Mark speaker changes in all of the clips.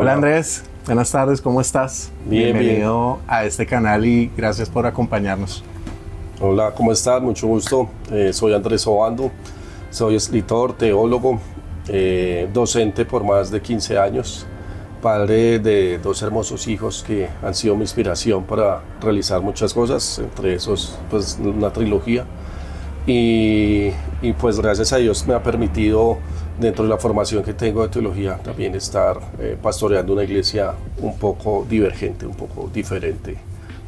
Speaker 1: Hola Andrés, buenas tardes, ¿cómo estás? Bienvenido a este canal y gracias por acompañarnos.
Speaker 2: Hola, ¿cómo estás? Mucho gusto. Soy Andrés Obando, soy escritor, teólogo, docente por más de 15 años, padre de 2 hermosos hijos que han sido mi inspiración para realizar muchas cosas, entre esos pues una trilogía. Y pues gracias a Dios me ha permitido, dentro de la formación que tengo de teología, también estar pastoreando una iglesia un poco divergente, un poco diferente,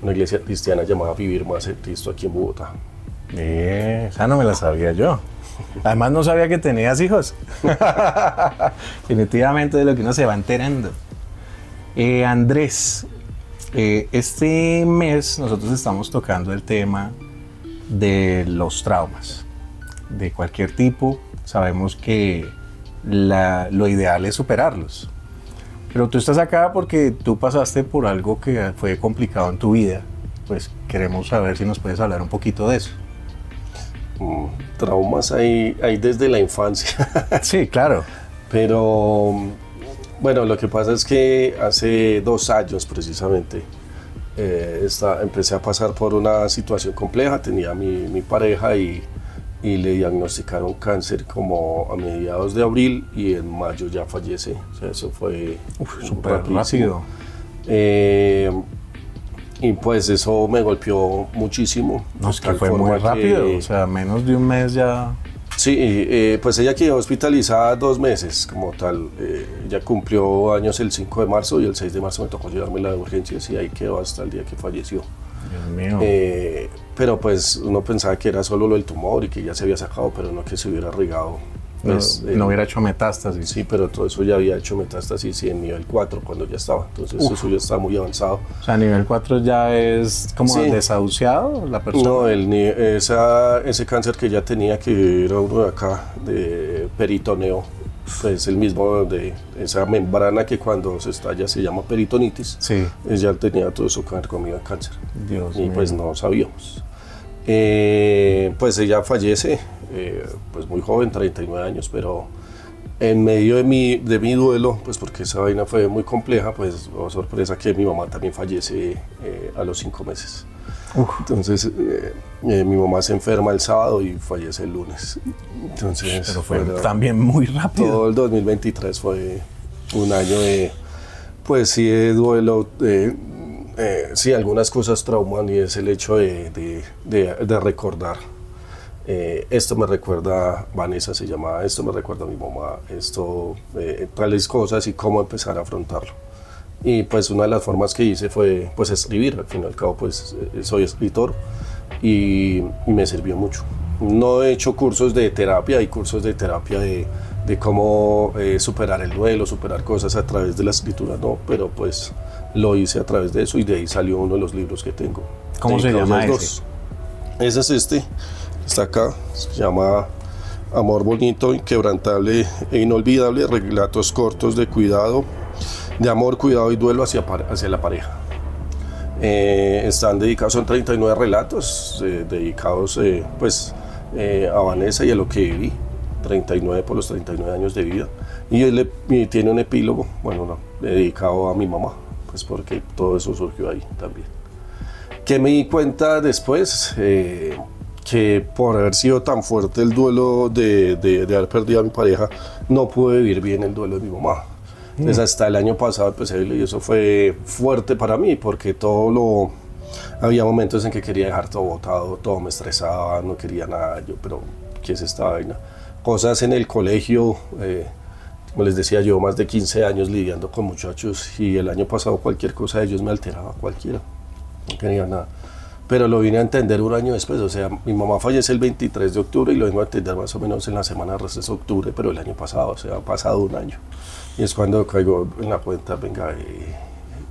Speaker 2: una iglesia cristiana llamada Vivir Más en Cristo aquí en Bogotá.
Speaker 1: Esa no me la sabía yo. Además no sabía que tenías hijos. Definitivamente de lo que uno se va enterando. Andrés, este mes nosotros estamos tocando el tema de los traumas, de cualquier tipo. Sabemos que lo ideal es superarlos. Pero tú estás acá porque tú pasaste por algo que fue complicado en tu vida. Pues queremos saber si nos puedes hablar un poquito de eso.
Speaker 2: Traumas hay desde la infancia.
Speaker 1: Sí, claro.
Speaker 2: Pero bueno, lo que pasa es que hace 2 años precisamente empecé a pasar por una situación compleja. Tenía mi pareja y le diagnosticaron cáncer como a mediados de abril y en mayo ya fallece. O sea, eso fue
Speaker 1: súper rápido.
Speaker 2: Y pues eso me golpeó muchísimo.
Speaker 1: No, es que fue muy rápido, o sea, menos de un mes ya.
Speaker 2: Sí, pues ella quedó hospitalizada 2 meses como tal. Ella cumplió años el 5 de marzo y el 6 de marzo me tocó llevármela de urgencias y ahí quedó hasta el día que falleció.
Speaker 1: Dios mío.
Speaker 2: Pero pues uno pensaba que era solo lo del tumor y que ya se había sacado, pero no que se hubiera regado. Pues,
Speaker 1: no hubiera hecho metástasis.
Speaker 2: Sí, pero todo eso ya había hecho metástasis en nivel 4 cuando ya estaba. Entonces eso ya estaba muy avanzado.
Speaker 1: O sea, nivel 4 ya es como
Speaker 2: Sí.
Speaker 1: desahuciado la persona.
Speaker 2: No, ese cáncer que ella tenía, que era uno de acá, de peritoneo, pues el mismo de esa membrana que cuando se estalla se llama peritonitis.
Speaker 1: Sí.
Speaker 2: Ella tenía todo eso conmigo de cáncer.
Speaker 1: Dios
Speaker 2: y
Speaker 1: mío.
Speaker 2: Pues no sabíamos. Pues ella fallece, pues muy joven, 39 años, pero en medio de mi duelo, pues porque esa vaina fue muy compleja, pues oh, sorpresa que mi mamá también fallece a los 5 meses. Entonces mi mamá se enferma el sábado y fallece el lunes. Entonces,
Speaker 1: pero fue también muy rápido.
Speaker 2: Todo el 2023 fue un año de, pues sí, de duelo. Sí, algunas cosas trauman y es el hecho de recordar. Esto me recuerda, Vanessa se llamaba, esto me recuerda a mi mamá, esto, tales cosas y cómo empezar a afrontarlo. Y pues una de las formas que hice fue pues escribir. Al fin y al cabo pues soy escritor y me sirvió mucho. No he hecho cursos de terapia, hay cursos de terapia de cómo superar el duelo, superar cosas a través de la escritura, no, pero pues lo hice a través de eso y de ahí salió uno de los libros que tengo.
Speaker 1: ¿Cómo se llama ese?
Speaker 2: Ese es está acá, se llama Amor Bonito, Inquebrantable e Inolvidable, relatos cortos de cuidado, de amor, cuidado y duelo hacia la pareja. Están dedicados, son 39 relatos dedicados a Vanessa y a lo que viví, 39 por los 39 años de vida. Y tiene un epílogo, dedicado a mi mamá, pues porque todo eso surgió ahí también. Que me di cuenta después que por haber sido tan fuerte el duelo de haber perdido a mi pareja, no pude vivir bien el duelo de mi mamá. Entonces hasta el año pasado empecé a verlo y eso fue fuerte para mí porque había momentos en que quería dejar todo botado, todo me estresaba, no quería nada, pero ¿qué es esta vaina? Cosas en el colegio, como les decía yo, más de 15 años lidiando con muchachos y el año pasado cualquier cosa de ellos me alteraba, cualquiera, no quería nada. Pero lo vine a entender un año después, o sea, mi mamá fallece el 23 de octubre y lo vengo a entender más o menos en la semana de receso de octubre, pero el año pasado, o sea, ha pasado un año. Y es cuando caigo en la cuenta, venga,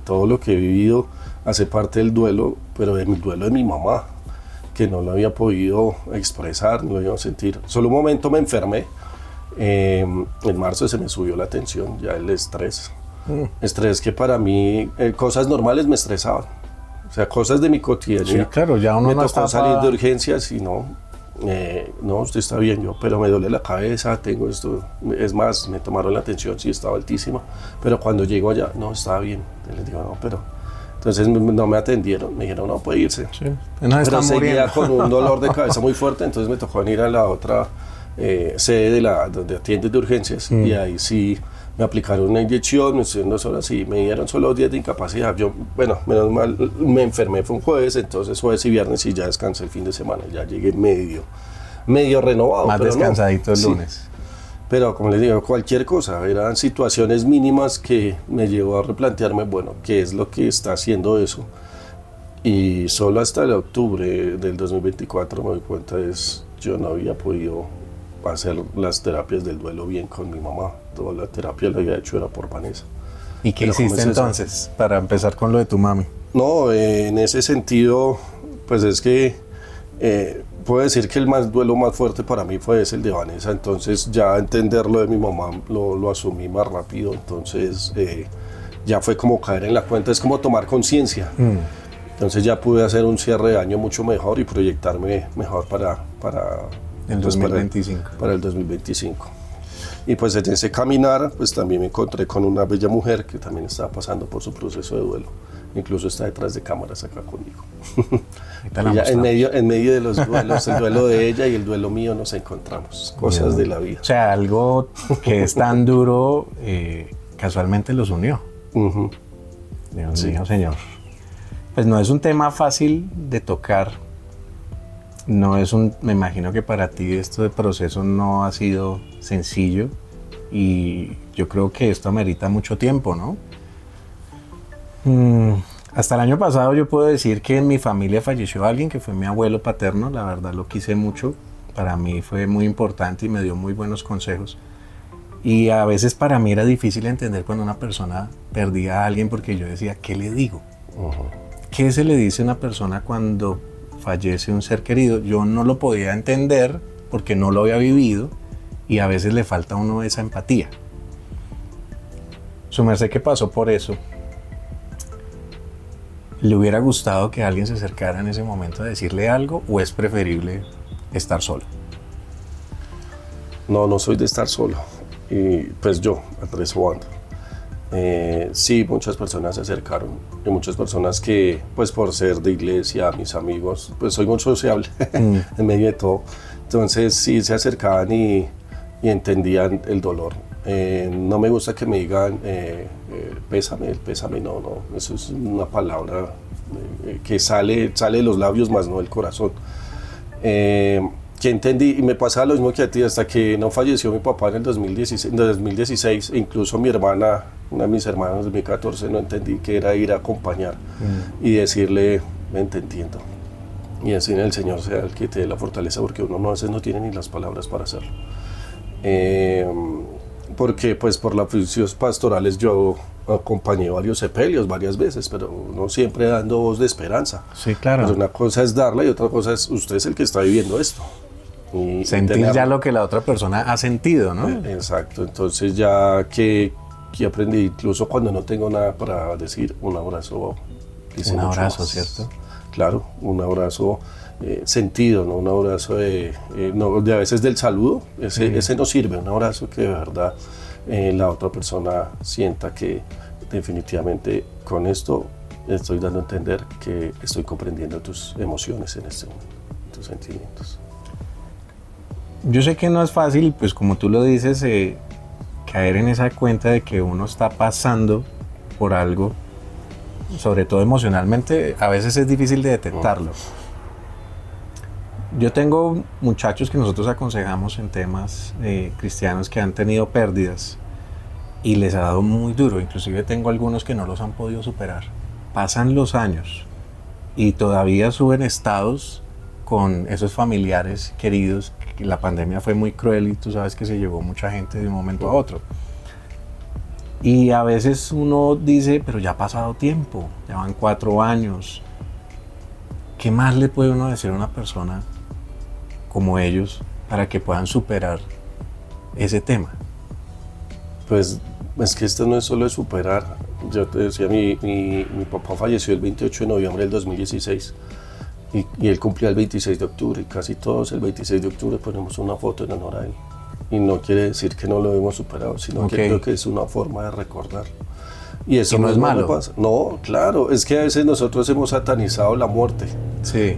Speaker 2: todo lo que he vivido hace parte del duelo, pero del duelo de mi mamá, que no lo había podido expresar, no lo había sentir. Solo un momento me enfermé, en marzo se me subió la tensión, ya el estrés. Estrés que para mí, cosas normales me estresaban. O sea, cosas de mi cotidianidad.
Speaker 1: Sí, claro, ya uno
Speaker 2: me
Speaker 1: no
Speaker 2: tocó
Speaker 1: está
Speaker 2: salir de urgencias y no, No, usted está bien, yo, pero me duele la cabeza, tengo esto. Es más, me tomaron la atención, sí, estaba altísima, pero cuando llego allá, no, estaba bien. Y les digo, no, pero... Entonces no me atendieron, me dijeron, no, puede irse.
Speaker 1: Sí.
Speaker 2: Pero seguía con un dolor de cabeza muy fuerte, entonces me tocó venir a la otra sede donde atienden de urgencias, y ahí sí me aplicaron una inyección, me estuvieron 2 horas y me dieron solo 2 días de incapacidad. Yo, bueno, menos mal, me enfermé, fue un jueves, entonces jueves y viernes y ya descansé el fin de semana, ya llegué medio renovado.
Speaker 1: Más
Speaker 2: pero
Speaker 1: descansadito el
Speaker 2: sí.
Speaker 1: lunes.
Speaker 2: Pero como les digo, cualquier cosa, eran situaciones mínimas que me llevó a replantearme, bueno, ¿qué es lo que está haciendo eso? Y solo hasta el octubre del 2024 me doy cuenta yo no había podido hacer las terapias del duelo bien con mi mamá. Toda la terapia la había hecho era por Vanessa.
Speaker 1: ¿Y qué hiciste entonces para empezar con lo de tu mami?
Speaker 2: No, en ese sentido, pues es que puedo decir que el duelo más fuerte para mí fue el de Vanessa. Entonces ya entender lo de mi mamá lo asumí más rápido. Entonces ya fue como caer en la cuenta, es como tomar conciencia. Entonces ya pude hacer un cierre de año mucho mejor y proyectarme mejor para
Speaker 1: el 2025.
Speaker 2: Para el 2025. Y pues en ese caminar, pues también me encontré con una bella mujer que también estaba pasando por su proceso de duelo. Incluso está detrás de cámaras acá conmigo. En medio de los duelos, el duelo de ella y el duelo mío, nos encontramos. Cosas de la vida.
Speaker 1: O sea, algo que es tan duro, casualmente los unió. Dios mío, Señor. Pues no es un tema fácil de tocar. Me imagino que para ti esto de proceso no ha sido sencillo y yo creo que esto amerita mucho tiempo, ¿no? Hasta el año pasado yo puedo decir que en mi familia falleció alguien que fue mi abuelo paterno, la verdad lo quise mucho, para mí fue muy importante y me dio muy buenos consejos. Y a veces para mí era difícil entender cuando una persona perdía a alguien porque yo decía, ¿qué le digo? ¿Qué se le dice a una persona cuando fallece un ser querido? Yo no lo podía entender porque no lo había vivido y a veces le falta a uno esa empatía. Su merced que pasó por eso, ¿le hubiera gustado que alguien se acercara en ese momento a decirle algo o es preferible estar solo?
Speaker 2: No soy de estar solo. Y pues yo, Andrés Obando. Sí, muchas personas se acercaron y muchas personas que, pues por ser de iglesia, mis amigos, pues soy muy sociable en medio de todo. Entonces sí se acercaban y entendían el dolor. No me gusta que me digan pésame, el pésame no, eso es una palabra que sale de los labios más no del corazón. Que entendí, y me pasaba lo mismo que a ti, hasta que no falleció mi papá en el 2016, incluso mi hermana, una de mis hermanas de 2014, no entendí que era ir a acompañar y decirle, ven, te entiendo. Y así el Señor sea el que te dé la fortaleza, porque uno a veces no tiene ni las palabras para hacerlo. Porque pues por las oficios pastorales yo acompañé varios sepelios varias veces, pero no siempre dando voz de esperanza.
Speaker 1: Sí, claro.
Speaker 2: Pues una cosa es darla y otra cosa es usted es el que está viviendo esto. Y
Speaker 1: sentir ya lo que la otra persona ha sentido, ¿no?
Speaker 2: Exacto, entonces ya que aprendí, incluso cuando no tengo nada para decir, un abrazo.
Speaker 1: Un abrazo, ¿cierto?
Speaker 2: Claro, un abrazo sentido, ¿no? Un abrazo de a veces del saludo, ese no sirve, un abrazo que de verdad la otra persona sienta que definitivamente con esto estoy dando a entender que estoy comprendiendo tus emociones en este momento, tus sentimientos.
Speaker 1: Yo sé que no es fácil, pues como tú lo dices, caer en esa cuenta de que uno está pasando por algo, sobre todo emocionalmente, a veces es difícil de detectarlo. Yo tengo muchachos que nosotros aconsejamos en temas cristianos que han tenido pérdidas y les ha dado muy duro, inclusive tengo algunos que no los han podido superar. Pasan los años y todavía suben estados con esos familiares queridos. La pandemia fue muy cruel y tú sabes que se llevó mucha gente de un momento a otro. Y a veces uno dice, pero ya ha pasado tiempo, ya van 4 años. ¿Qué más le puede uno decir a una persona como ellos para que puedan superar ese tema?
Speaker 2: Pues es que esto no es solo de superar. Yo te decía, mi papá falleció el 28 de noviembre del 2016. Y él cumplía el 26 de octubre, y casi todos el 26 de octubre ponemos una foto en honor a él. Y no quiere decir que no lo hemos superado, sino que creo que es una forma de recordar. Y eso
Speaker 1: no es malo.
Speaker 2: Pasa. No, claro, es que a veces nosotros hemos satanizado la muerte.
Speaker 1: Sí.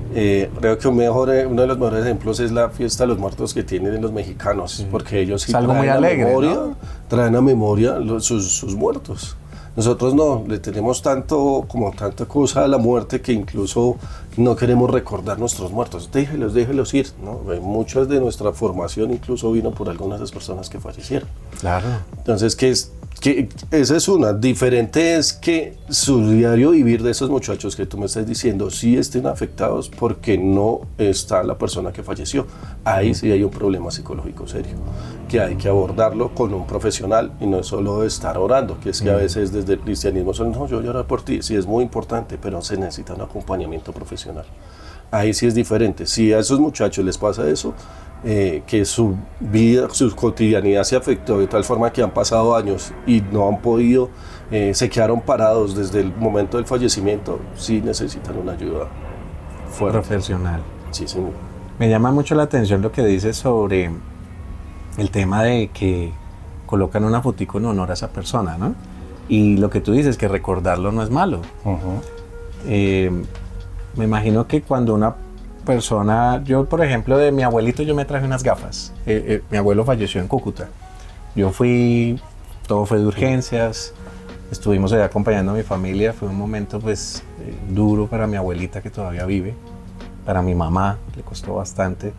Speaker 2: Creo que uno de los mejores ejemplos es la fiesta de los muertos que tienen los mexicanos, sí. Porque ellos sí
Speaker 1: traen, muy alegre,
Speaker 2: memoria,
Speaker 1: ¿no?
Speaker 2: traen a memoria sus muertos. Nosotros no, le tenemos tanta cosa a la muerte que incluso no queremos recordar nuestros muertos. Déjelos ir, ¿no? Muchas de nuestra formación incluso vino por algunas de las personas que fallecieron.
Speaker 1: Claro.
Speaker 2: Entonces, que esa es una. Diferente es que su diario vivir de esos muchachos que tú me estás diciendo sí estén afectados porque no está la persona que falleció. Ahí sí hay un problema psicológico serio, que hay que abordarlo con un profesional y no es solo estar orando, que es que a veces desde el cristianismo son, no, yo voy a orar por ti, sí es muy importante, pero se necesita un acompañamiento profesional. Ahí sí es diferente. Si a esos muchachos les pasa eso, que su vida, su cotidianidad se afectó de tal forma que han pasado años y no han podido, se quedaron parados desde el momento del fallecimiento, sí necesitan una ayuda fuerte.
Speaker 1: Profesional.
Speaker 2: Sí, señor.
Speaker 1: Me llama mucho la atención lo que dices sobre el tema de que colocan una fotico en honor a esa persona, ¿no? Y lo que tú dices, que recordarlo no es malo. Me imagino que cuando una persona, yo por ejemplo de mi abuelito yo me traje unas gafas, mi abuelo falleció en Cúcuta, yo fui, todo fue de urgencias, estuvimos allá acompañando a mi familia, fue un momento pues duro para mi abuelita que todavía vive, para mi mamá le costó bastante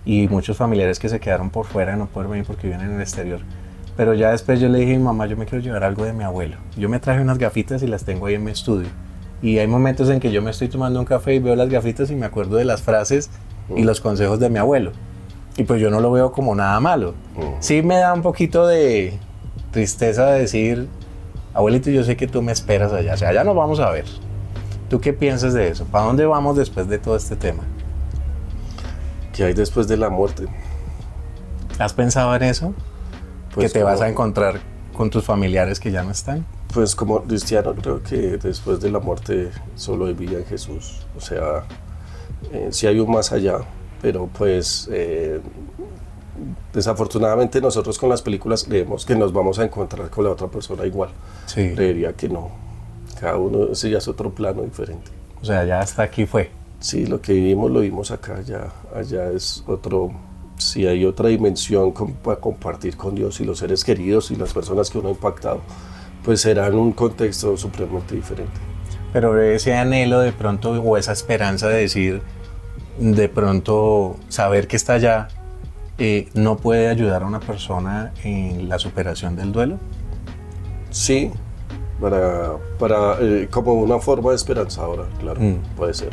Speaker 1: y muchos familiares que se quedaron por fuera de no poder venir porque viven en el exterior, pero ya después yo le dije a mi mamá, yo me quiero llevar algo de mi abuelo, yo me traje unas gafitas y las tengo ahí en mi estudio. Y hay momentos en que yo me estoy tomando un café y veo las gafitas y me acuerdo de las frases y los consejos de mi abuelo. Y pues yo no lo veo como nada malo. Sí me da un poquito de tristeza de decir, abuelito, yo sé que tú me esperas allá. O sea, allá nos vamos a ver. ¿Tú qué piensas de eso? ¿Para dónde vamos después de todo este tema?
Speaker 2: ¿Qué hay después de la muerte?
Speaker 1: ¿Has pensado en eso?
Speaker 2: Pues
Speaker 1: ¿Que te vas a encontrar con tus familiares que ya no están?
Speaker 2: Pues como cristiano creo que después de la muerte solo hay vida en Jesús, o sea, sí hay un más allá, pero pues desafortunadamente nosotros con las películas creemos que nos vamos a encontrar con la otra persona igual.
Speaker 1: Sí.
Speaker 2: Creería que no, cada uno, ese ya es otro plano diferente.
Speaker 1: O sea, ya hasta aquí fue.
Speaker 2: Sí, lo que vivimos lo vimos acá, allá es otro, sí hay otra dimensión para compartir con Dios y los seres queridos y las personas que uno ha impactado. Pues será en un contexto supremamente diferente.
Speaker 1: Pero ese anhelo de pronto o esa esperanza de decir, de pronto saber que está allá, ¿no puede ayudar a una persona en la superación del duelo?
Speaker 2: Sí, como una forma de esperanzadora, claro, puede ser.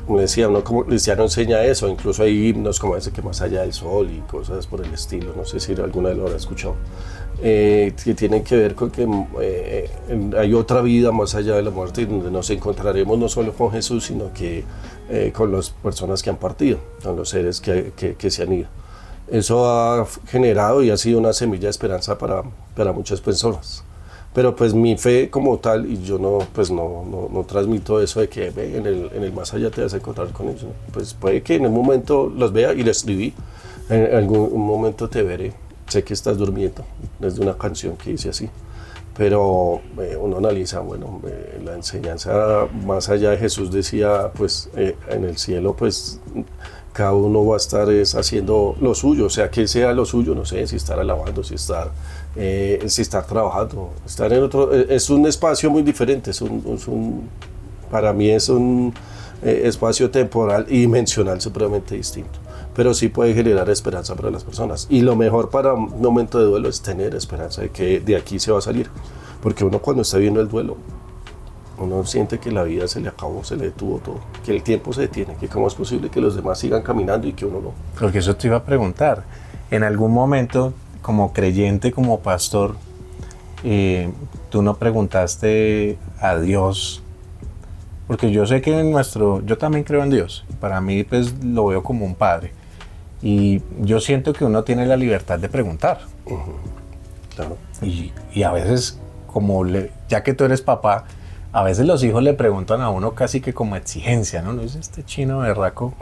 Speaker 2: Como decía, uno como cristiano enseña eso, incluso hay himnos como ese que más allá del sol y cosas por el estilo, no sé si alguna vez lo habrá escuchado. Que tienen que ver con que hay otra vida más allá de la muerte donde nos encontraremos no solo con Jesús sino que con las personas que han partido, con los seres que se han ido. Eso ha generado y ha sido una semilla de esperanza para muchas personas. Pero pues mi fe como tal, y yo no transmito eso de que en el más allá te vas a encontrar con ellos. Pues puede que en un momento los vea y les escribí, en algún momento te veré. Sé que estás durmiendo, desde una canción que dice así, pero uno analiza, bueno, la enseñanza más allá de Jesús decía, pues en el cielo, pues cada uno va a estar haciendo lo suyo, o sea, que sea lo suyo, no sé, si estar alabando, si estar trabajando, estar en otro, es un espacio muy diferente, para mí es un espacio temporal y dimensional supremamente distinto. Pero sí puede generar esperanza para las personas. Y lo mejor para un momento de duelo es tener esperanza de que de aquí se va a salir. Porque uno cuando está viendo el duelo, uno siente que la vida se le acabó, se le detuvo todo, que el tiempo se detiene, que cómo es posible que los demás sigan caminando y que uno no.
Speaker 1: Porque eso te iba a preguntar. En algún momento, como creyente, como pastor, tú no preguntaste a Dios, porque yo sé que yo también creo en Dios. Para mí, pues, lo veo como un padre. Y yo siento que uno tiene la libertad de preguntar.
Speaker 2: Claro.
Speaker 1: Y a veces, ya que tú eres papá, A veces los hijos le preguntan a uno casi que como exigencia, ¿no? No es este chino berraco.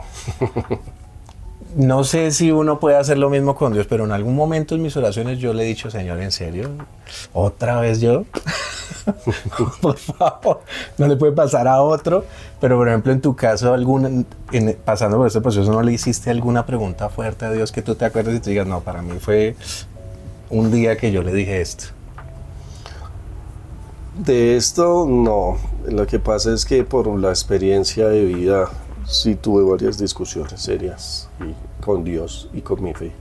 Speaker 1: No sé si uno puede hacer lo mismo con Dios, pero en algún momento en mis oraciones yo le he dicho, Señor, ¿en serio? ¿Otra vez yo? Por favor, no le puede pasar a otro. Pero, por ejemplo, en tu caso, pasando por este proceso, ¿no le hiciste alguna pregunta fuerte a Dios que tú te acuerdes y te digas, no, para mí fue un día que yo le dije esto?
Speaker 2: De esto, no. Lo que pasa es que por la experiencia de vida, sí tuve varias discusiones serias con Dios y con mi fe.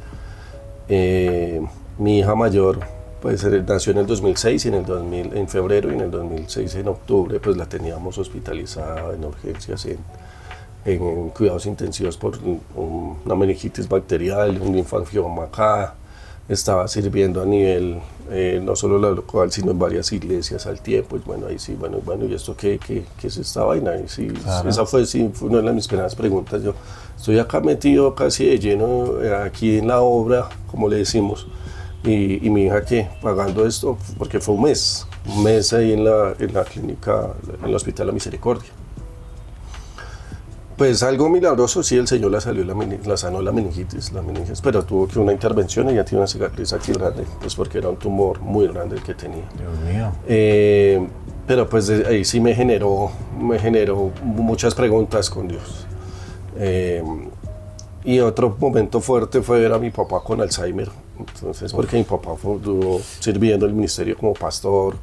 Speaker 2: Mi hija mayor, pues nació en el 2006 y en febrero, y en el 2006 en octubre pues la teníamos hospitalizada en urgencias en cuidados intensivos por una meningitis bacterial, un linfangioma acá. Estaba sirviendo a nivel no solo la local, sino en varias iglesias al tiempo. Y bueno, ahí sí, bueno, ¿y esto qué es esta vaina? Y sí, claro. Esa fue una de mis primeras preguntas. Yo estoy acá metido casi de lleno aquí en la obra, como le decimos, y mi hija, ¿qué? Pagando esto, porque fue un mes ahí en la clínica, en el Hospital La Misericordia. Pues algo milagroso, sí, el Señor la sanó la meningitis, pero tuvo que una intervención y ya tiene una cicatriz aquí grande, pues porque era un tumor muy grande el que tenía.
Speaker 1: Dios mío.
Speaker 2: Pero pues ahí sí me generó muchas preguntas con Dios. Y otro momento fuerte fue ver a mi papá con Alzheimer. Entonces, porque mi papá estuvo sirviendo el ministerio como pastor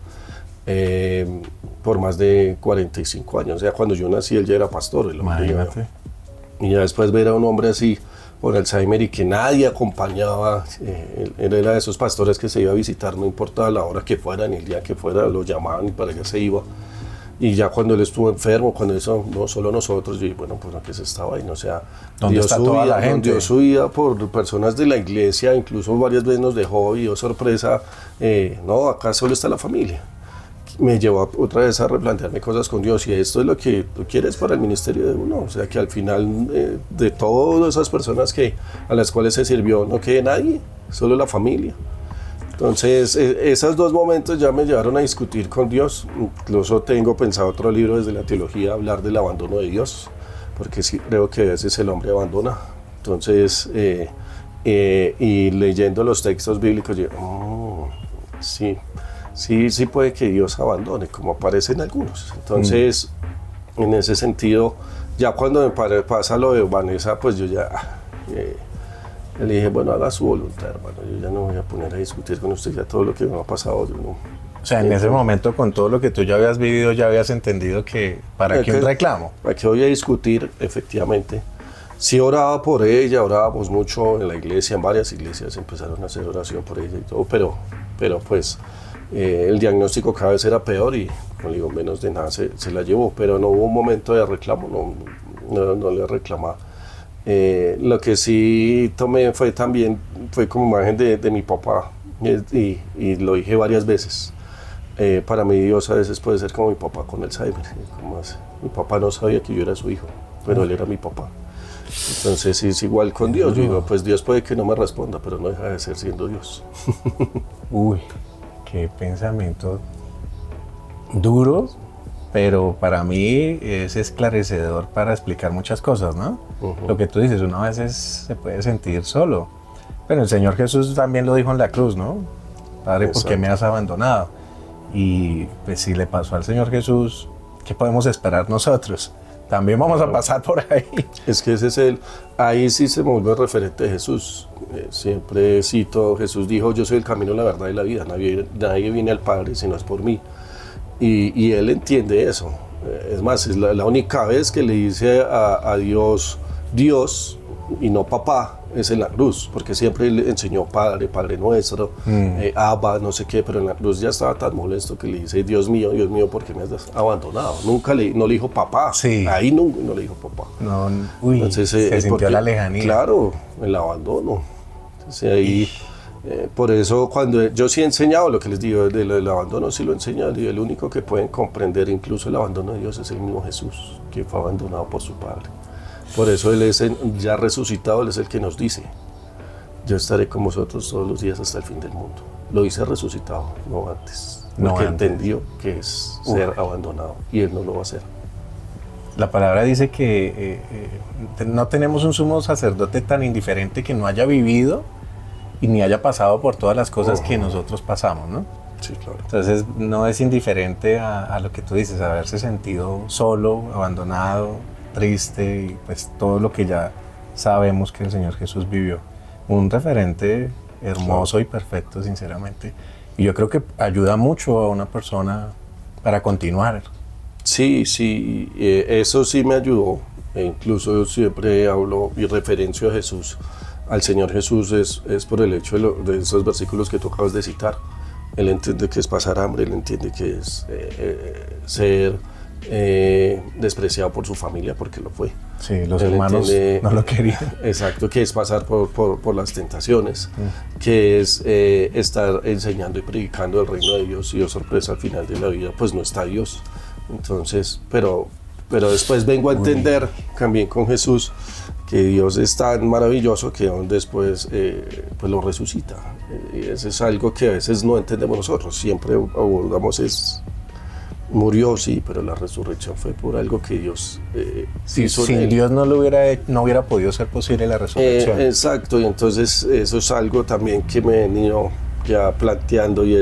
Speaker 2: por más de 45 años. O sea, cuando yo nací él ya era pastor.
Speaker 1: Imagínate.
Speaker 2: Y ya después ver a un hombre así por Alzheimer y que nadie acompañaba, él era de esos pastores que se iba a visitar, no importaba la hora que fuera ni el día que fuera, lo llamaban y para allá se iba. Y ya cuando él estuvo enfermo, cuando eso, no solo nosotros, yo dije, bueno, pues aquí se estaba ahí, o sea,
Speaker 1: ¿dónde está toda la gente?
Speaker 2: Dio su vida por personas de la iglesia, incluso varias veces nos dejó y dio sorpresa, no, acá solo está la familia. Me llevó otra vez a replantearme cosas con Dios, y esto es lo que tú quieres para el ministerio de uno, o sea, que al final de todas esas personas a las cuales se sirvió no quede nadie, solo la familia. Entonces, esos dos momentos ya me llevaron a discutir con Dios. Incluso tengo pensado otro libro desde la teología, hablar del abandono de Dios, porque sí creo que a veces el hombre abandona. Entonces, y leyendo los textos bíblicos, yo, sí puede que Dios abandone, como aparecen algunos. Entonces, en ese sentido, ya cuando me pasa lo de Vanessa, pues yo ya... le dije, bueno, haga su voluntad, hermano, yo ya no voy a poner a discutir con usted ya todo lo que me ha pasado. Yo no,
Speaker 1: o sea, en ese momento, con todo lo que tú ya habías vivido, ya habías entendido que ¿para qué un reclamo?
Speaker 2: ¿Para qué voy a discutir? Efectivamente. Sí oraba por ella, orábamos mucho en la iglesia, en varias iglesias empezaron a hacer oración por ella y todo, pero pues el diagnóstico cada vez era peor y, como digo, menos de nada se la llevó, pero no hubo un momento de reclamo, no le reclamaba. Lo que sí tomé fue como imagen de mi papá, y lo dije varias veces. Para mí Dios a veces puede ser como mi papá con Alzheimer. Mi papá no sabía que yo era su hijo, pero él era mi papá. Entonces es igual con Dios. Yo digo, pues Dios puede que no me responda, pero no deja de ser siendo Dios.
Speaker 1: Uy, qué pensamiento duro. Pero para mí es esclarecedor para explicar muchas cosas, ¿no? Lo que tú dices, uno a veces se puede sentir solo. Pero el Señor Jesús también lo dijo en la cruz, ¿no? Padre, ¿por qué me has abandonado? Y pues si le pasó al Señor Jesús, ¿qué podemos esperar nosotros? También vamos a pasar por ahí.
Speaker 2: Es que ahí sí se me vuelve el referente de Jesús. Siempre cito, Jesús dijo, yo soy el camino, la verdad y la vida. Nadie viene al Padre si no es por mí. Y él entiende eso. Es más, es la única vez que le dice a Dios, Dios, y no papá, es en la cruz, porque siempre le enseñó Padre, Padre nuestro, Abba, no sé qué, pero en la cruz ya estaba tan molesto que le dice, Dios mío, ¿por qué me has abandonado? No le dijo papá,
Speaker 1: sí.
Speaker 2: Ahí no le dijo papá.
Speaker 1: Entonces, se sintió la lejanía.
Speaker 2: Claro, el abandono. Entonces ahí... por eso cuando yo sí he enseñado lo que les digo del abandono, sí lo he enseñado, y el único que pueden comprender incluso el abandono de Dios es el mismo Jesús, que fue abandonado por su Padre. Por eso Él es ya resucitado, Él es el que nos dice, yo estaré con vosotros todos los días hasta el fin del mundo. Lo dice resucitado, no antes. porque
Speaker 1: No antes.
Speaker 2: entendió que es ser abandonado y él no lo va a hacer.
Speaker 1: La palabra dice que no tenemos un sumo sacerdote tan indiferente que no haya vivido y ni haya pasado por todas las cosas que nosotros pasamos, ¿no?
Speaker 2: Sí, claro.
Speaker 1: Entonces no es indiferente a lo que tú dices, a haberse sentido solo, abandonado, triste y pues todo lo que ya sabemos que el Señor Jesús vivió. Un referente hermoso y perfecto, sinceramente. Y yo creo que ayuda mucho a una persona para continuar.
Speaker 2: Sí, sí, eso sí me ayudó. E incluso yo siempre hablo y referencio a Jesús, al Señor Jesús, es por el hecho de esos versículos que tú acabas de citar. Él entiende que es pasar hambre, él entiende que es ser despreciado por su familia, porque lo fue.
Speaker 1: Sí, los
Speaker 2: Él
Speaker 1: hermanos
Speaker 2: entiende,
Speaker 1: no lo querían.
Speaker 2: Exacto, que es pasar por las tentaciones, que es estar enseñando y predicando el reino de Dios, y oh sorpresa, al final de la vida pues no está Dios. Entonces, pero después vengo a entender también con Jesús que Dios es tan maravilloso que aún después pues lo resucita. Y eso es algo que a veces no entendemos nosotros. Siempre abordamos murió, sí, pero la resurrección fue por algo que Dios hizo.
Speaker 1: Sin Dios no hubiera podido ser posible la resurrección.
Speaker 2: Exacto, y entonces eso es algo también que me he venido ya planteando, y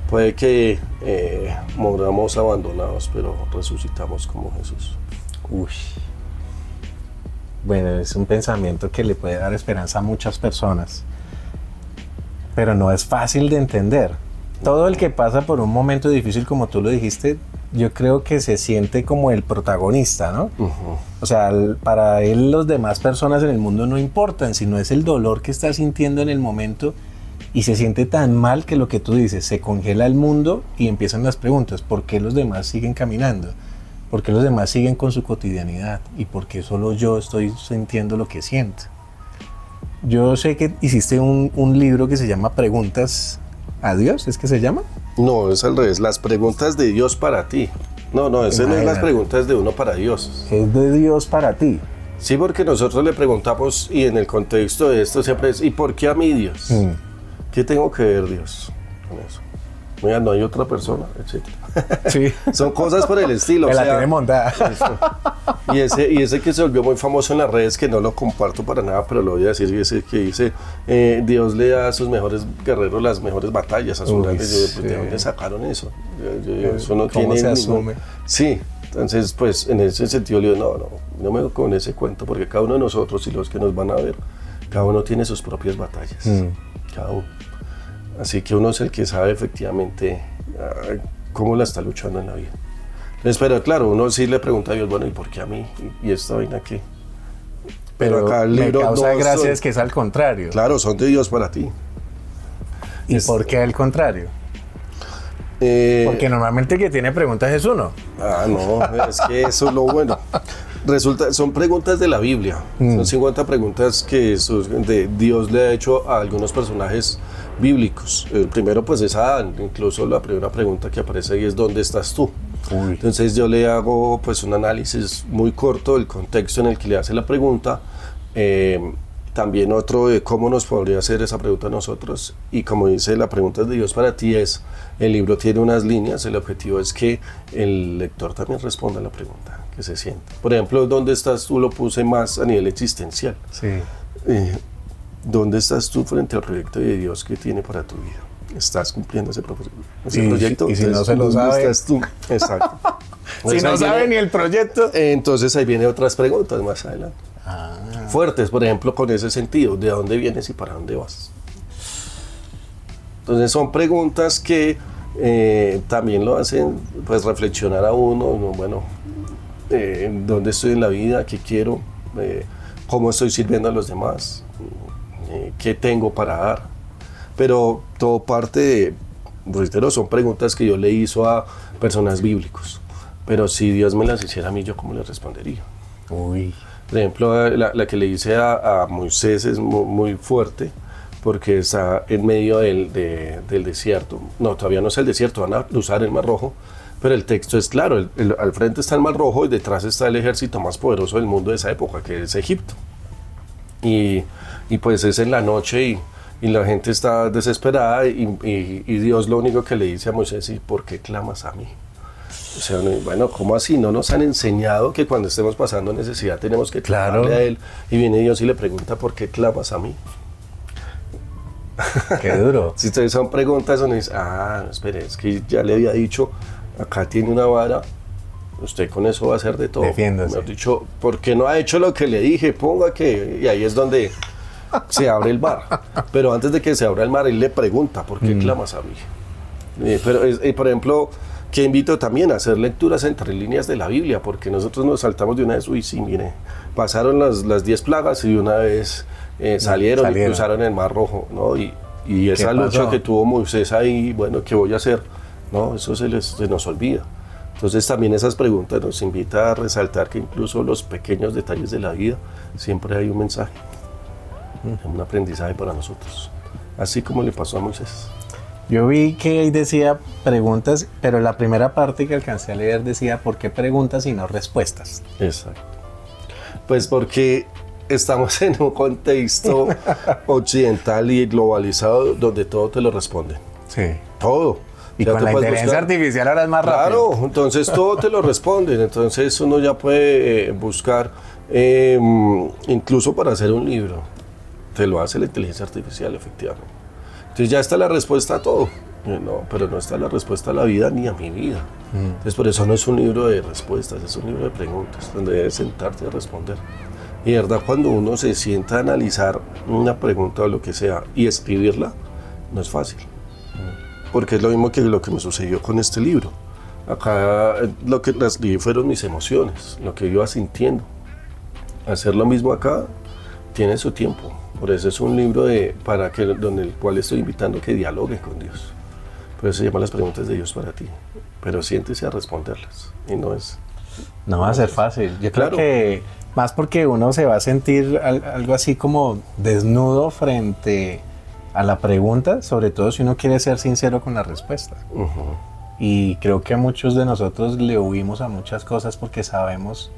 Speaker 2: puede que moramos abandonados, pero resucitamos como Jesús.
Speaker 1: Uy. Bueno, es un pensamiento que le puede dar esperanza a muchas personas, pero no es fácil de entender. Todo el que pasa por un momento difícil, como tú lo dijiste, yo creo que se siente como el protagonista, ¿no? O sea, para él las demás personas en el mundo no importan, sino es el dolor que está sintiendo en el momento, y se siente tan mal que lo que tú dices, se congela el mundo y empiezan las preguntas: ¿por qué los demás siguen caminando? ¿Por qué los demás siguen con su cotidianidad? ¿Y por qué solo yo estoy sintiendo lo que siento? Yo sé que hiciste un libro que se llama Preguntas a Dios, ¿es que se llama?
Speaker 2: No, es al revés, las preguntas de Dios para ti. No, ese no es las preguntas de uno para Dios.
Speaker 1: Es de Dios para ti.
Speaker 2: Sí, porque nosotros le preguntamos, y en el contexto de esto siempre es: ¿y por qué a mí, Dios? ¿Qué tengo que ver, Dios, con eso? Mira, no hay otra persona, etcétera.
Speaker 1: Sí.
Speaker 2: Son cosas por el estilo.
Speaker 1: Me la tiene montada.
Speaker 2: Y ese que se volvió muy famoso en las redes, que no lo comparto para nada, pero lo voy a decir, y ese que dice: Dios le da a sus mejores guerreros las mejores batallas, a sus grandes. ¿De dónde sacaron eso? Eso no
Speaker 1: ¿Cómo
Speaker 2: tiene
Speaker 1: se asume?
Speaker 2: Sí, entonces pues en ese sentido le digo: no me voy con ese cuento, porque cada uno de nosotros y los que nos van a ver, cada uno tiene sus propias batallas, cada uno. Así que uno es el que sabe efectivamente cómo la está luchando en la vida. Entonces, pero claro, uno sí le pregunta a Dios: bueno, ¿y por qué a mí? ¿Y esta vaina qué?
Speaker 1: Pero acá el libro me causa gracia es que es al contrario.
Speaker 2: Claro, son de Dios para ti.
Speaker 1: ¿Y por qué al contrario? Porque normalmente el que tiene preguntas es uno.
Speaker 2: No, es que eso es lo bueno. Son preguntas de la Biblia. Son 50 preguntas que Dios le ha hecho a algunos personajes bíblicos. El primero pues es Adán. Incluso la primera pregunta que aparece ahí es: ¿dónde estás tú? Uy. Entonces yo le hago pues un análisis muy corto del contexto en el que le hace la pregunta. También otro de cómo nos podría hacer esa pregunta a nosotros. Y como dice, la pregunta de Dios para ti el libro tiene unas líneas. El objetivo es que el lector también responda a la pregunta que se siente. Por ejemplo, ¿dónde estás tú? Lo puse más a nivel existencial.
Speaker 1: Sí.
Speaker 2: ¿Dónde estás tú frente al proyecto de Dios que tiene para tu vida? ¿Estás cumpliendo ese proyecto?
Speaker 1: Y si no se lo sabe.
Speaker 2: ¿Dónde estás tú? Exacto.
Speaker 1: Si no sabe ni el proyecto.
Speaker 2: Entonces ahí vienen otras preguntas más adelante. Fuertes, por ejemplo, con ese sentido: ¿de dónde vienes y para dónde vas? Entonces son preguntas que también lo hacen pues reflexionar a uno. Bueno, ¿dónde estoy en la vida? ¿Qué quiero? ¿Cómo estoy sirviendo a los demás? ¿Qué tengo para dar? Pero todo parte de, reitero, son preguntas que yo le hizo a personas bíblicos. Pero si Dios me las hiciera a mí, ¿yo cómo le respondería?
Speaker 1: Uy.
Speaker 2: Por ejemplo, la que le hice a Moisés es muy fuerte, porque está en medio del desierto. No, todavía no es el desierto, van a cruzar el Mar Rojo, pero el texto es claro: al frente está el Mar Rojo y detrás está el ejército más poderoso del mundo de esa época, que es Egipto. Y pues es en la noche Y la gente está desesperada y Dios lo único que le dice a Moisés: ¿y por qué clamas a mí? O sea, bueno, ¿cómo así? ¿No nos han enseñado que cuando estemos pasando necesidad tenemos que clamarle a Él? Y viene Dios y le pregunta: ¿por qué clamas a mí?
Speaker 1: Qué duro.
Speaker 2: Si ustedes son preguntas, uno dice: espere, es que ya le había dicho, acá tiene una vara, usted con eso va a hacer de todo.
Speaker 1: Defiéndase.
Speaker 2: Me ha dicho: ¿por qué no ha hecho lo que le dije? Ponga que... Y ahí es donde se abre el mar. Pero antes de que se abra el mar, Él le pregunta: ¿por qué clamas a mí? Pero, por ejemplo, que invito también a hacer lecturas entre líneas de la Biblia, porque nosotros nos saltamos de una vez: uy, sí, mire, pasaron las 10 plagas y de una vez salieron y cruzaron el Mar Rojo, ¿no? Y esa lucha que tuvo Moisés ahí, bueno, ¿qué voy a hacer? No, eso se nos olvida. Entonces también esas preguntas nos invitan a resaltar que incluso los pequeños detalles de la vida siempre hay un mensaje, un aprendizaje para nosotros, así como le pasó a Moisés.
Speaker 1: Yo vi que ahí decía preguntas, pero la primera parte que alcancé a leer decía: ¿por qué preguntas y no respuestas?
Speaker 2: Exacto. Pues porque estamos en un contexto occidental y globalizado donde todo te lo responden.
Speaker 1: Sí.
Speaker 2: Todo.
Speaker 1: Y con la inteligencia artificial ahora es más rápido.
Speaker 2: Claro, entonces todo te lo responden. Entonces uno ya puede buscar, incluso para hacer un libro, te lo hace la inteligencia artificial, efectivamente. Entonces ya está la respuesta a todo. No, pero no está la respuesta a la vida ni a mi vida. Entonces por eso no es un libro de respuestas, es un libro de preguntas, donde debes sentarte a responder. Y de verdad, cuando uno se sienta a analizar una pregunta o lo que sea y escribirla, no es fácil. Porque es lo mismo que lo que me sucedió con este libro. Acá lo que escribí fueron mis emociones, lo que yo iba sintiendo. Hacer lo mismo acá tiene su tiempo. Por eso es un libro donde el cual estoy invitando que dialogue con Dios. Por eso se llama Las preguntas de Dios para ti. Pero siéntese a responderlas. Y no
Speaker 1: va a ser fácil. Yo creo que más porque uno se va a sentir algo así como desnudo frente a la pregunta, sobre todo si uno quiere ser sincero con la respuesta. Y creo que a muchos de nosotros le huimos a muchas cosas porque sabemos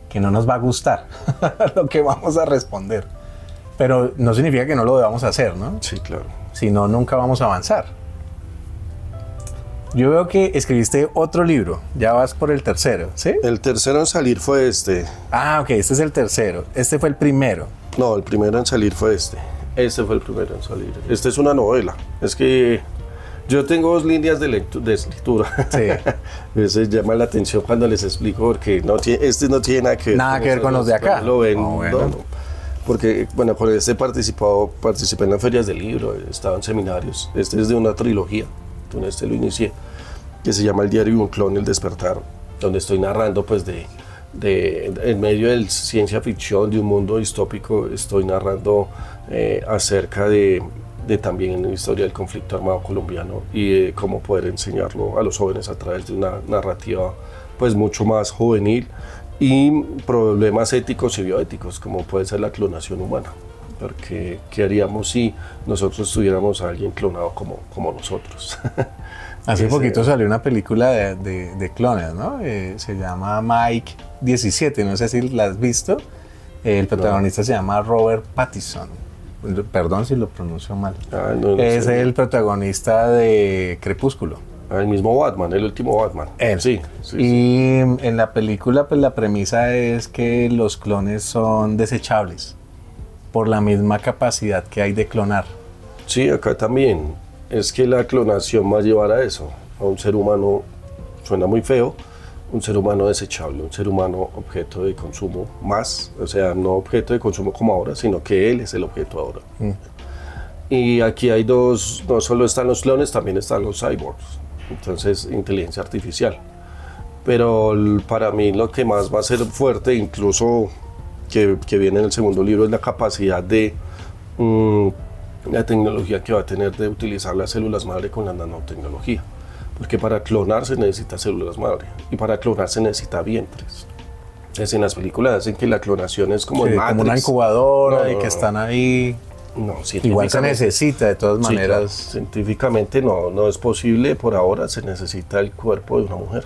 Speaker 1: que no nos va a gustar lo que vamos a responder. Pero no significa que no lo debamos hacer, ¿no?
Speaker 2: Sí, claro.
Speaker 1: Si no, nunca vamos a avanzar. Yo veo que escribiste otro libro, ya vas por el tercero, ¿sí?
Speaker 2: El tercero en salir fue este.
Speaker 1: Ok, este es el tercero. Este fue el primero.
Speaker 2: No, el primero en salir fue este. Este fue el primero en salir. Este es una novela. Es que yo tengo 2 líneas de escritura. Sí. Eso llama la atención cuando les explico, porque este no tiene
Speaker 1: nada que ver con los de acá.
Speaker 2: Lo ven, no. Porque, bueno, con este participé en las ferias del libro, he estado en seminarios. Este es de una trilogía, con este lo inicié, que se llama El diario de un clon, El despertar, donde estoy narrando, pues, en medio de ciencia ficción, de un mundo distópico, estoy narrando acerca de también la historia del conflicto armado colombiano y de cómo poder enseñarlo a los jóvenes a través de una narrativa, pues, mucho más juvenil, y problemas éticos y bioéticos, como puede ser la clonación humana. Porque, ¿qué haríamos si nosotros tuviéramos a alguien clonado como nosotros?
Speaker 1: Hace poquito salió una película de clones, ¿no? Se llama Mike 17, no sé si la has visto. El protagonista se llama Robert Pattinson. Perdón si lo pronuncio mal. Es el protagonista de Crepúsculo.
Speaker 2: El mismo Batman, el último Batman.
Speaker 1: Él. Sí. Y en la película, pues la premisa es que los clones son desechables por la misma capacidad que hay de clonar.
Speaker 2: Sí, acá también. Es que la clonación va a llevar a eso, a un ser humano, suena muy feo, un ser humano desechable, un ser humano objeto de consumo más, o sea, no objeto de consumo como ahora, sino que él es el objeto ahora. Y aquí hay dos, no solo están los clones, también están los cyborgs. Entonces, inteligencia artificial. Pero para mí lo que más va a ser fuerte, incluso que viene en el segundo libro, es la capacidad de la tecnología que va a tener de utilizar las células madre con la nanotecnología. Porque para clonar se necesita células madre y para clonar se necesita vientres. Entonces, en las películas dicen que la clonación es como,
Speaker 1: como una incubadora y que están ahí.
Speaker 2: No,
Speaker 1: igual se necesita de todas maneras.
Speaker 2: Sí, claro. Científicamente no es posible por ahora. Se necesita el cuerpo de una mujer,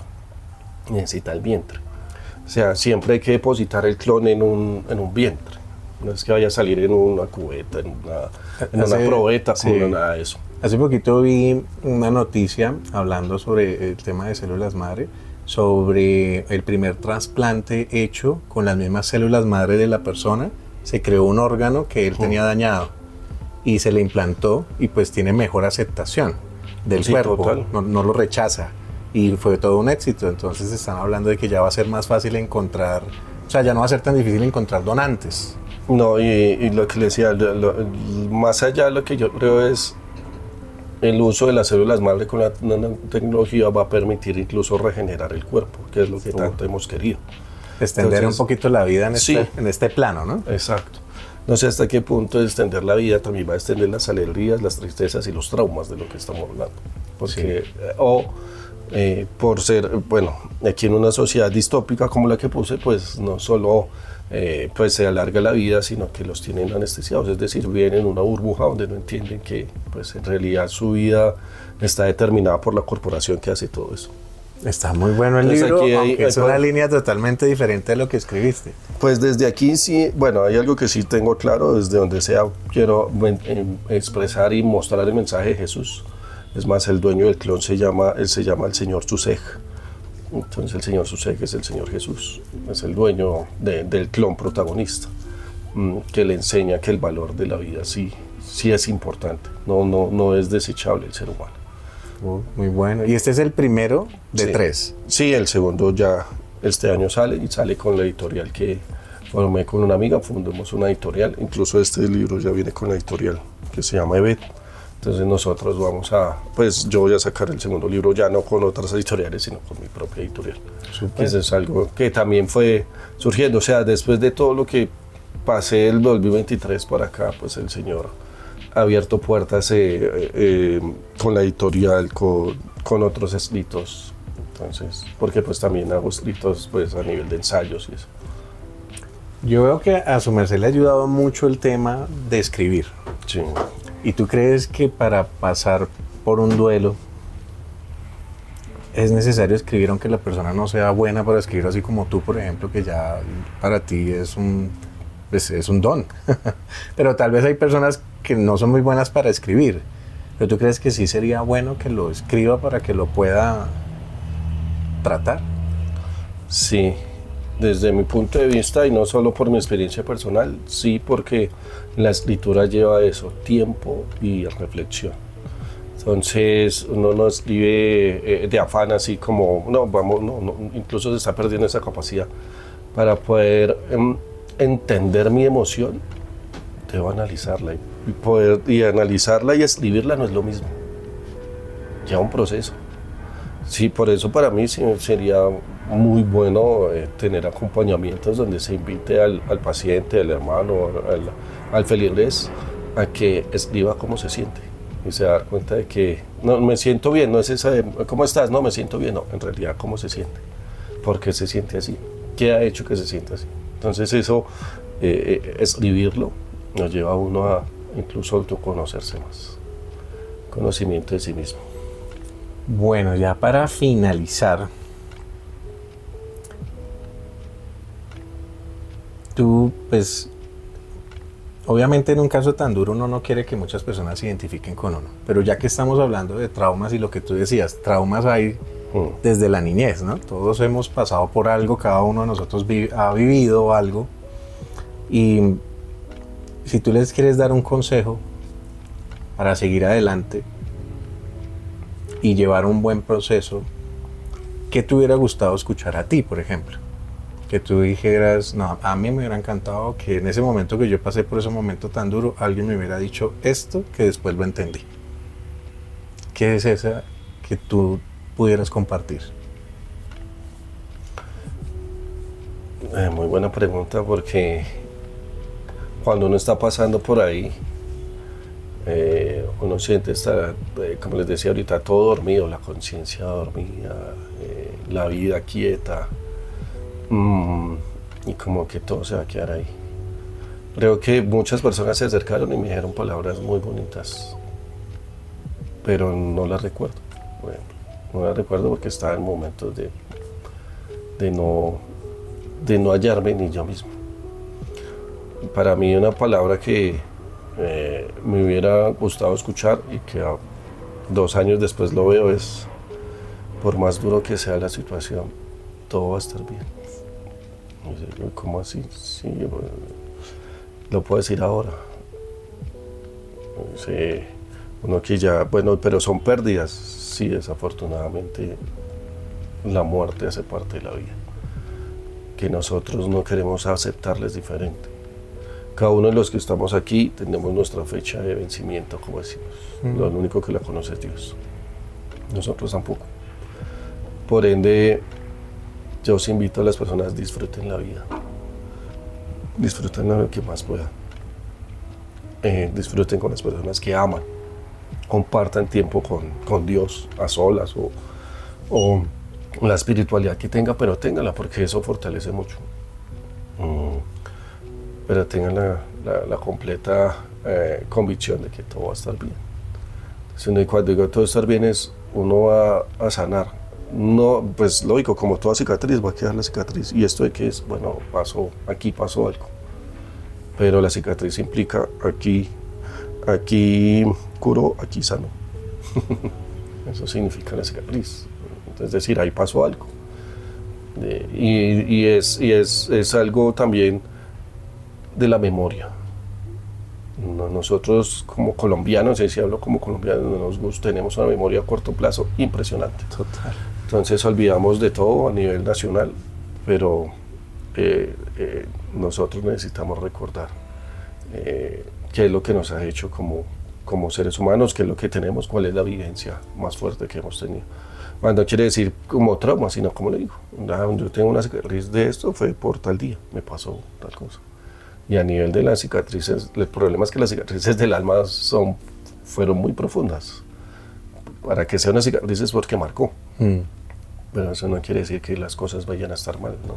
Speaker 2: necesita el vientre. O sea, siempre hay que depositar el clon en un vientre. No es que vaya a salir en una cubeta, en una probeta,
Speaker 1: sí.
Speaker 2: como nada de eso.
Speaker 1: Hace poquito vi una noticia hablando sobre el tema de células madre, sobre el primer trasplante hecho con las mismas células madre de la persona. Se creó un órgano que él tenía dañado y se le implantó y pues tiene mejor aceptación del cuerpo, no lo rechaza y fue todo un éxito. Entonces están hablando de que ya va a ser más fácil encontrar, o sea, ya no va a ser tan difícil encontrar donantes.
Speaker 2: No, y lo que le decía, más allá de lo que yo creo es el uso de las células madre con la nanotecnología va a permitir incluso regenerar el cuerpo, que es lo que tanto hemos querido.
Speaker 1: Extender entonces, un poquito la vida en este plano, ¿no?
Speaker 2: Exacto. No sé hasta qué punto extender la vida también va a extender las alegrías, las tristezas y los traumas de lo que estamos hablando. Porque, por ser, bueno, aquí en una sociedad distópica como la que puse, pues no solo pues se alarga la vida, sino que los tienen anestesiados, es decir, viven en una burbuja donde no entienden que pues en realidad su vida está determinada por la corporación que hace todo eso.
Speaker 1: Está muy bueno el libro, aunque es una línea totalmente diferente de lo que escribiste.
Speaker 2: Pues desde aquí sí, bueno, hay algo que sí tengo claro, desde donde sea quiero expresar y mostrar el mensaje de Jesús. Es más, el dueño del clon se llama el señor Susej. Entonces el señor Susej es el Señor Jesús, es el dueño del clon protagonista, que le enseña que el valor de la vida sí es importante, no es desechable el ser humano.
Speaker 1: Muy bueno. ¿Y este es el primero de 3?
Speaker 2: Sí, el segundo ya este año sale y sale con la editorial que formé con una amiga, fundamos una editorial, incluso este libro ya viene con la editorial que se llama Evet. Entonces nosotros pues yo voy a sacar el segundo libro ya no con otras editoriales, sino con mi propia editorial. Eso es algo que también fue surgiendo, o sea, después de todo lo que pasé el 2023 para acá, pues el Señor ha abierto puertas con la editorial, con otros escritos. Entonces, porque pues también hago escritos pues a nivel de ensayos y eso.
Speaker 1: Yo veo que a su merced le ha ayudado mucho el tema de escribir.
Speaker 2: Sí.
Speaker 1: ¿Y tú crees que para pasar por un duelo es necesario escribir aunque la persona no sea buena para escribir, así como tú, por ejemplo, que ya para ti es un don? Pero tal vez hay personas que no son muy buenas para escribir. ¿Pero tú crees que sí sería bueno que lo escriba para que lo pueda tratar?
Speaker 2: Sí, desde mi punto de vista y no solo por mi experiencia personal, sí, porque la escritura lleva eso, tiempo y reflexión. Entonces uno no escribe de afán así como, no, incluso se está perdiendo esa capacidad. Para poder entender mi emoción, debo analizarla y analizarla y escribirla no es lo mismo. Lleva un proceso. Sí, por eso para mí sí sería muy bueno tener acompañamientos donde se invite al paciente, al hermano, al feligrés a que escriba cómo se siente y se da cuenta de que no me siento bien, no es esa de ¿cómo estás? No, me siento bien, no, en realidad cómo se siente, por qué se siente así, qué ha hecho que se sienta así. Entonces eso, escribirlo nos lleva a uno a incluso autoconocerse más, conocimiento de sí mismo.
Speaker 1: Bueno, ya para finalizar, tú, pues, obviamente en un caso tan duro uno no quiere que muchas personas se identifiquen con uno, pero ya que estamos hablando de traumas y lo que tú decías, traumas hay desde la niñez, ¿no? Todos hemos pasado por algo, cada uno de nosotros ha vivido algo, y si tú les quieres dar un consejo para seguir adelante y llevar un buen proceso, ¿qué te hubiera gustado escuchar a ti, por ejemplo? Que tú dijeras, no, a mí me hubiera encantado que en ese momento que yo pasé por ese momento tan duro, alguien me hubiera dicho esto que después lo entendí. ¿Qué es esa que tú pudieras compartir?
Speaker 2: Muy buena pregunta, porque cuando uno está pasando por ahí, uno siente, como les decía ahorita, todo dormido, la conciencia dormida, la vida quieta, y como que todo se va a quedar ahí. Creo que muchas personas se acercaron y me dijeron palabras muy bonitas, pero no las recuerdo. Bueno, no las recuerdo porque estaba en momentos de no hallarme ni yo mismo. para mí una palabra que me hubiera gustado escuchar y que 2 años después lo veo es: por más duro que sea la situación, todo va a estar bien. Y yo, ¿cómo así? Sí, bueno, lo puedo decir ahora. Sí, uno que ya, bueno, pero son pérdidas. Sí, desafortunadamente la muerte hace parte de la vida, que nosotros no queremos aceptarles diferente. Cada uno de los que estamos aquí tenemos nuestra fecha de vencimiento, como decimos. Lo único que la conoce es Dios. Nosotros tampoco. Por ende, yo os invito a las personas: disfruten la vida. Disfruten lo que más puedan. Disfruten con las personas que aman. Compartan tiempo con Dios a solas o la espiritualidad que tenga, pero téngala, porque eso fortalece mucho. Pero tengan la completa convicción de que todo va a estar bien. Entonces, cuando digo todo va a estar bien, uno va a sanar. No, pues lógico, como toda cicatriz va a quedar la cicatriz. ¿Y esto de qué es? Bueno, aquí pasó algo. Pero la cicatriz implica aquí curó, aquí sanó. Eso significa la cicatriz. Es decir, ahí pasó algo. Y es algo también de la memoria. Nosotros como colombianos, si hablo como colombianos, tenemos una memoria a corto plazo impresionante.
Speaker 1: Total.
Speaker 2: Entonces olvidamos de todo a nivel nacional, pero nosotros necesitamos recordar qué es lo que nos ha hecho como seres humanos, qué es lo que tenemos, cuál es la vivencia más fuerte que hemos tenido. No quiere decir como trauma, sino como le digo, yo tengo una cicatriz de esto, fue por tal día, me pasó tal cosa. Y a nivel de las cicatrices, el problema es que las cicatrices del alma fueron muy profundas. Para que sea una cicatriz es porque marcó. Pero eso no quiere decir que las cosas vayan a estar mal, no.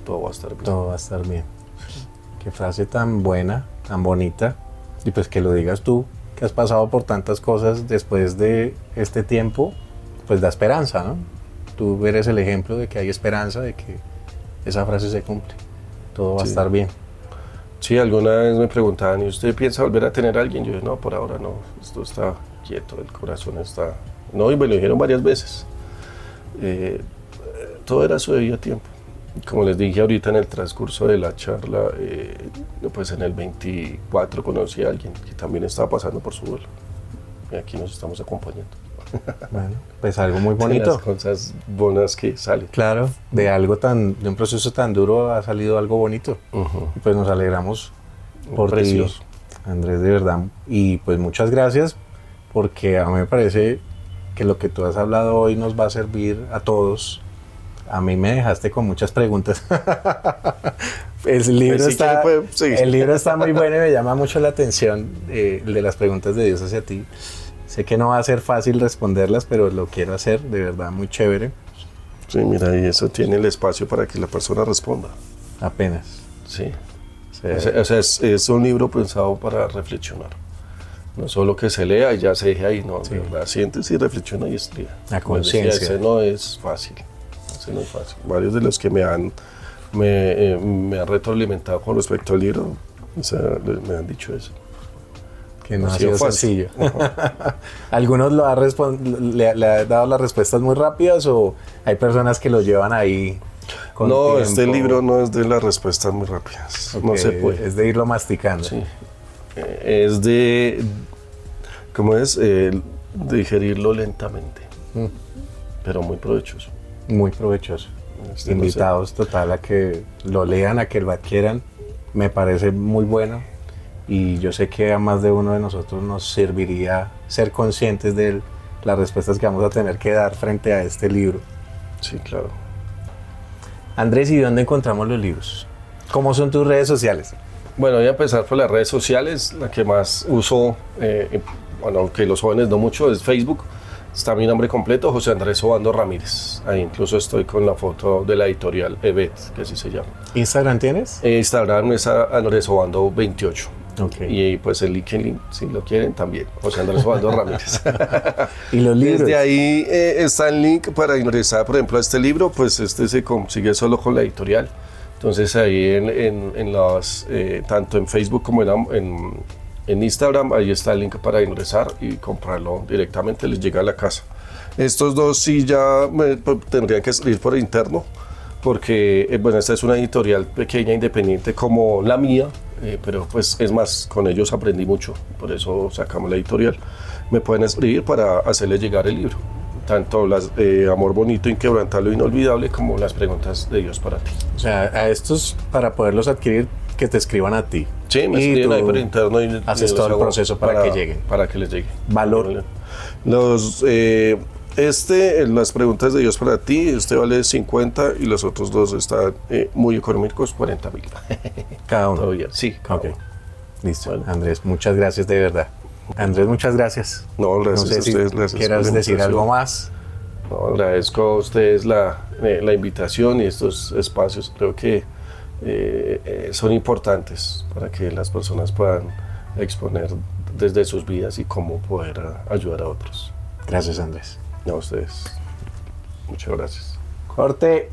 Speaker 2: Todo va a estar bien.
Speaker 1: Todo va a estar bien. Qué frase tan buena, tan bonita. Y pues que lo digas tú, que has pasado por tantas cosas después de este tiempo, pues da esperanza, ¿no? Tú eres el ejemplo de que hay esperanza, de que esa frase se cumple. Todo va a estar bien.
Speaker 2: Sí, alguna vez me preguntaban: ¿y usted piensa volver a tener a alguien? Yo dije: no, por ahora no, esto está quieto, el corazón está... No, y me lo dijeron varias veces. Todo era su debido tiempo. Como les dije ahorita en el transcurso de la charla, pues en el 24 conocí a alguien que también estaba pasando por su duelo. Y aquí nos estamos acompañando.
Speaker 1: Bueno, pues algo muy bonito.
Speaker 2: Las cosas buenas que salen.
Speaker 1: Claro, de un proceso tan duro ha salido algo bonito. Y pues nos alegramos por ti, Andrés, de verdad. Y pues muchas gracias, porque a mí me parece que lo que tú has hablado hoy nos va a servir a todos. A mí me dejaste con muchas preguntas. El libro está muy bueno y me llama mucho la atención de las preguntas de Dios hacia ti. Sé que no va a ser fácil responderlas, pero lo quiero hacer, de verdad, muy chévere.
Speaker 2: Sí, mira, y eso tiene el espacio para que la persona responda.
Speaker 1: Apenas.
Speaker 2: Sí. O sea, es un libro pensado para reflexionar. No solo que se lea y ya se deje ahí, no, de verdad, siéntese y reflexiona y estudia.
Speaker 1: La conciencia.
Speaker 2: Ese no es fácil. No es fácil. Varios de los que me han retroalimentado con respecto al libro, o sea, me han dicho eso.
Speaker 1: Que no ha sido sencillo. ¿Algunos le ha dado las respuestas muy rápidas o hay personas que lo llevan ahí con tiempo?
Speaker 2: Este libro no es de las respuestas muy rápidas. Okay, no se puede.
Speaker 1: Es de irlo masticando.
Speaker 2: Sí. Es de, ¿cómo es? Digerirlo lentamente, pero muy provechoso.
Speaker 1: Muy provechoso. Invitados total a que lo lean, a que lo adquieran. Me parece muy bueno y yo sé que a más de uno de nosotros nos serviría ser conscientes de las respuestas que vamos a tener que dar frente a este libro.
Speaker 2: Sí, claro.
Speaker 1: Andrés, ¿y dónde encontramos los libros? ¿Cómo son tus redes sociales?
Speaker 2: Bueno, voy a empezar por las redes sociales. La que más uso, aunque los jóvenes no mucho, es Facebook. Está mi nombre completo, José Andrés Obando Ramírez. Ahí incluso estoy con la foto de la editorial Evet, que así se llama.
Speaker 1: ¿Instagram tienes?
Speaker 2: Instagram es Andrés Obando 28.
Speaker 1: Okay.
Speaker 2: Y pues el LinkedIn, si lo quieren, también. José Andrés Obando Ramírez.
Speaker 1: ¿Y los libros?
Speaker 2: Desde ahí está el link para ingresar, por ejemplo, a este libro. Pues este se consigue solo con la editorial. Entonces ahí tanto en Facebook como en Instagram, ahí está el link para ingresar y comprarlo directamente, les llega a la casa. Estos dos sí ya tendrían que salir por interno, porque bueno, esta es una editorial pequeña, independiente como la mía, pero pues es más, con ellos aprendí mucho, por eso sacamos la editorial. Me pueden escribir para hacerles llegar el libro, tanto Amor Bonito, Inquebrantable, Inolvidable, como las preguntas de Dios para ti.
Speaker 1: O sea, a estos, para poderlos adquirir, que te escriban a ti.
Speaker 2: Sí, me
Speaker 1: y
Speaker 2: escriben
Speaker 1: tú
Speaker 2: ahí por interno y
Speaker 1: haces todo el proceso para que lleguen.
Speaker 2: Para que les llegue.
Speaker 1: Valor.
Speaker 2: Las preguntas de Dios para ti, vale 50 y los otros dos están muy económicos, 40.000.
Speaker 1: Cada uno.
Speaker 2: Todavía, sí.
Speaker 1: Ok. Listo.
Speaker 2: Bueno.
Speaker 1: Andrés, muchas gracias de verdad. Andrés, muchas gracias.
Speaker 2: No, gracias
Speaker 1: No sé
Speaker 2: a
Speaker 1: si
Speaker 2: ustedes. Gracias
Speaker 1: quieras
Speaker 2: por la
Speaker 1: decir
Speaker 2: invitación.
Speaker 1: algo más.
Speaker 2: No, agradezco a ustedes la invitación y estos espacios. Creo que son importantes para que las personas puedan exponer desde sus vidas y cómo poder ayudar a otros.
Speaker 1: Gracias, Andrés.
Speaker 2: A ustedes. Muchas gracias.
Speaker 1: Corte.